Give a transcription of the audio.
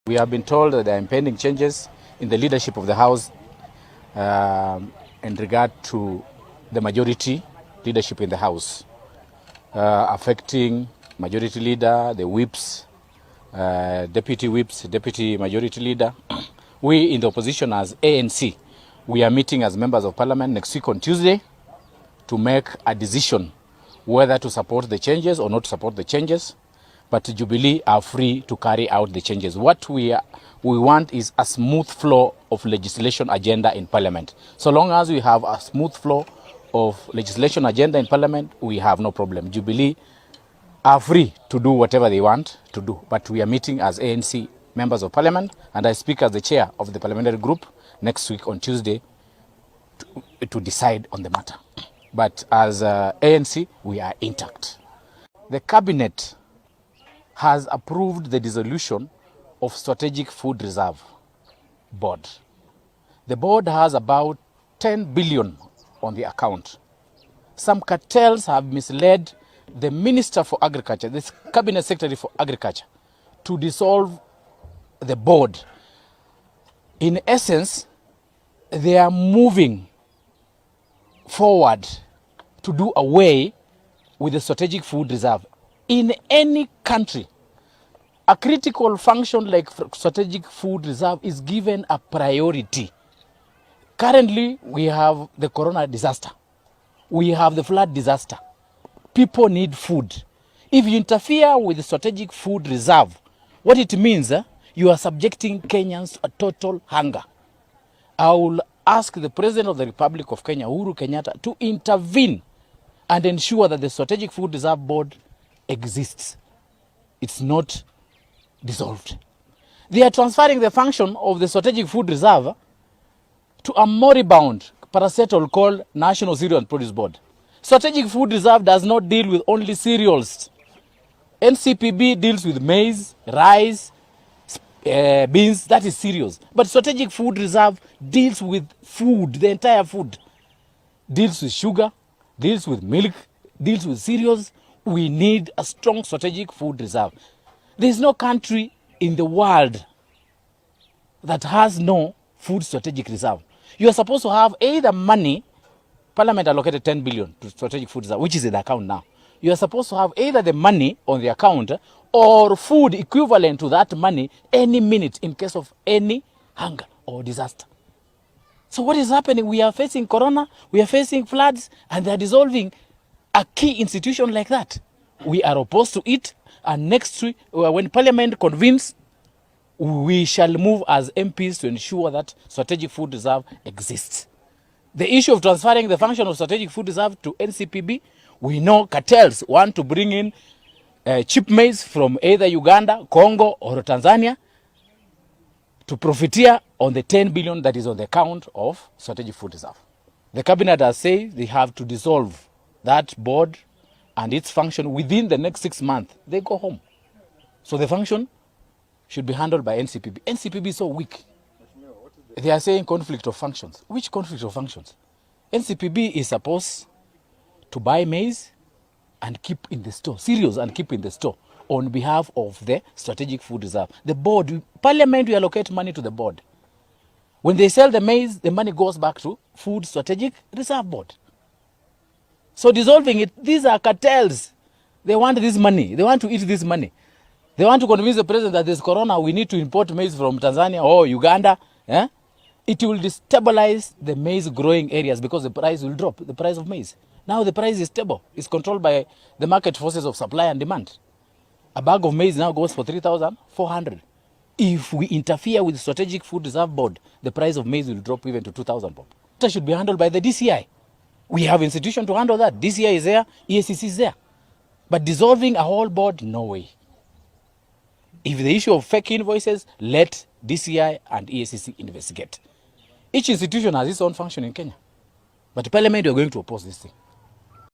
We have been told that there are impending changes in the leadership of the House in regard to the majority leadership in the House, affecting majority leader, the whips, deputy whips, deputy majority leader. We in the opposition as ANC, we are meeting as members of parliament next week on Tuesday to make a decision whether to support the changes or not support the changes. But Jubilee are free to carry out the changes. What we want is a smooth flow of legislation agenda in parliament. So long as we have a smooth flow of legislation agenda in parliament, we have no problem. Jubilee are free to do whatever they want to do. But we are meeting as ANC members of parliament, and I speak as the chair of the parliamentary group next week on Tuesday to decide on the matter. But as ANC, we are intact. The cabinet has approved the dissolution of Strategic Food Reserve Board. The board has about 10 billion on the account. Some cartels have misled the Minister for Agriculture, the Cabinet Secretary for Agriculture, to dissolve the board. In essence, they are moving forward to do away with the Strategic Food Reserve. In any country, a critical function like Strategic Food Reserve is given a priority. Currently, we have the corona disaster. We have the flood disaster. People need food. If you interfere with the Strategic Food Reserve, what it means, you are subjecting Kenyans to a total hunger. I will ask the President of the Republic of Kenya, Uhuru Kenyatta, to intervene and ensure that the Strategic Food Reserve Board exists. It's not dissolved. They are transferring the function of the Strategic Food Reserve to a moribund parastatal called National Cereal and Produce Board. Strategic Food Reserve does not deal with only cereals. NCPB deals with maize, rice, beans, that is cereals. But Strategic Food Reserve deals with food, the entire food. Deals with sugar, deals with milk, deals with cereals. We need a strong Strategic Food Reserve. There is no country in the world that has no food strategic reserve. You are supposed to have either money, Parliament allocated 10 billion to Strategic Food Reserve, which is in the account now. You are supposed to have either the money on the account or food equivalent to that money any minute in case of any hunger or disaster. So what is happening? We are facing corona, we are facing floods, and they are dissolving a key institution like that. We are opposed to it, and next week, when Parliament convenes, we shall move as MPs to ensure that Strategic Food Reserve exists. The issue of transferring the function of Strategic Food Reserve to NCPB, we know cartels want to bring in cheap maize from either Uganda, Congo, or Tanzania to profiteer on the 10 billion that is on the account of Strategic Food Reserve. The cabinet has said they have to dissolve that board and its function within the next 6 months. They go home. So the function should be handled by NCPB. NCPB is so weak. They are saying conflict of functions. Which conflict of functions? NCPB is supposed to buy maize and keep in the store, cereals and keep in the store on behalf of the Strategic Food Reserve. The board, Parliament will allocate money to the board. When they sell the maize, the money goes back to Food Strategic Reserve Board. So dissolving it, these are cartels. They want this money. They want to eat this money. They want to convince the president that there's corona, we need to import maize from Tanzania or Uganda. It will destabilize the maize growing areas because the price will drop, the price of maize. Now the price is stable. It's controlled by the market forces of supply and demand. A bag of maize now goes for 3,400. If we interfere with the Strategic Food Reserve Board, the price of maize will drop even to 2,000 bob. That should be handled by the DCI. We have institution to handle that. DCI is there, EACC is there. But dissolving a whole board, no way. If the issue of fake invoices, let DCI and EACC investigate. Each institution has its own function in Kenya. But Parliament, we are going to oppose this thing.